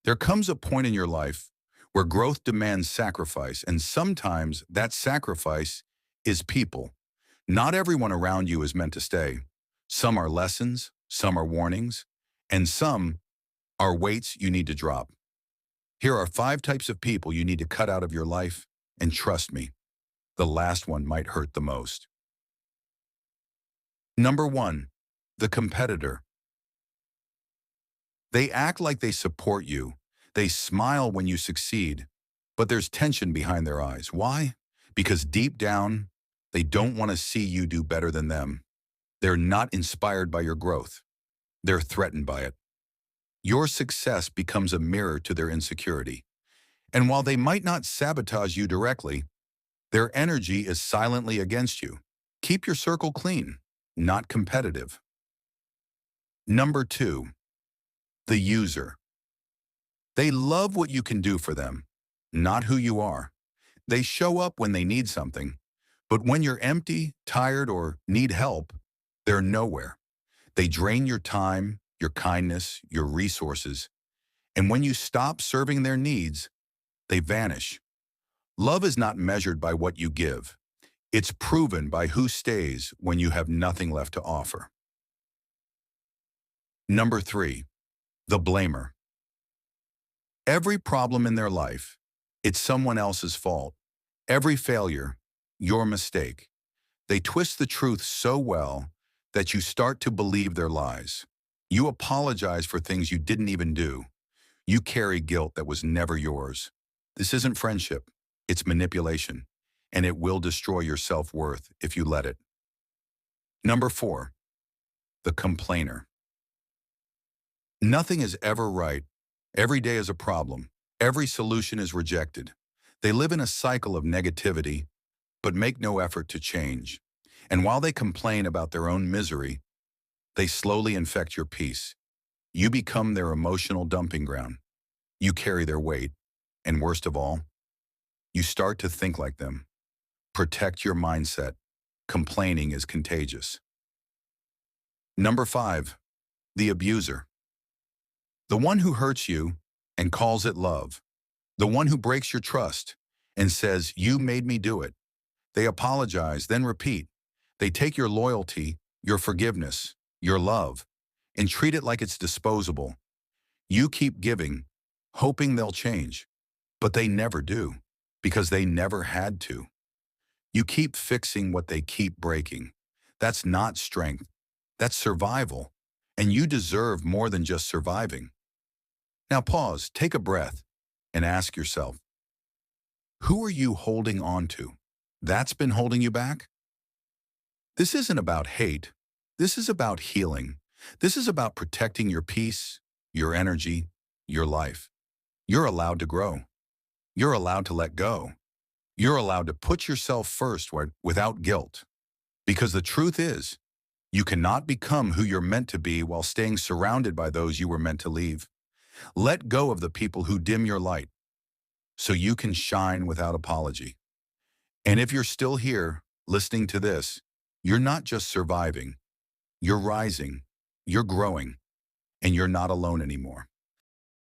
There comes a point in your life where growth demands sacrifice, and sometimes that sacrifice is people. Not everyone around you is meant to stay. Some are lessons, some are warnings, and some are weights you need to drop. Here are 5 types of people you need to cut out of your life, and trust me, the last one might hurt the most. Number 1, the competitor. They act like they support you. They smile when you succeed, but there's tension behind their eyes. Why? Because deep down, they don't want to see you do better than them. They're not inspired by your growth. They're threatened by it. Your success becomes a mirror to their insecurity. And while they might not sabotage you directly, their energy is silently against you. Keep your circle clean, not competitive. Number 2, the user. They love what you can do for them, not who you are. They show up when they need something, but when you're empty, tired, or need help, they're nowhere. They drain your time, your kindness, your resources, and when you stop serving their needs, they vanish. Love is not measured by what you give. It's proven by who stays when you have nothing left to offer. Number 3, the blamer. Every problem in their life, it's someone else's fault. Every failure, your mistake. They twist the truth so well that you start to believe their lies. You apologize for things you didn't even do. You carry guilt that was never yours. This isn't friendship, it's manipulation, and it will destroy your self-worth if you let it. Number 4, the complainer. Nothing is ever right. Every day is a problem. Every solution is rejected. They live in a cycle of negativity, but make no effort to change. And while they complain about their own misery, they slowly infect your peace. You become their emotional dumping ground. You carry their weight. And worst of all, you start to think like them. Protect your mindset. Complaining is contagious. Number 5, the abuser. The one who hurts you and calls it love. The one who breaks your trust and says, "You made me do it." They apologize, then repeat. They take your loyalty, your forgiveness, your love, and treat it like it's disposable. You keep giving, hoping they'll change, but they never do, because they never had to. You keep fixing what they keep breaking. That's not strength. That's survival. And you deserve more than just surviving. Now pause, take a breath, and ask yourself, who are you holding on to? That's been holding you back? This isn't about hate. This is about healing. This is about protecting your peace, your energy, your life. You're allowed to grow. You're allowed to let go. You're allowed to put yourself first without guilt. Because the truth is, you cannot become who you're meant to be while staying surrounded by those you were meant to leave. Let go of the people who dim your light so you can shine without apology. And if you're still here listening to this, you're not just surviving, you're rising, you're growing, and you're not alone anymore.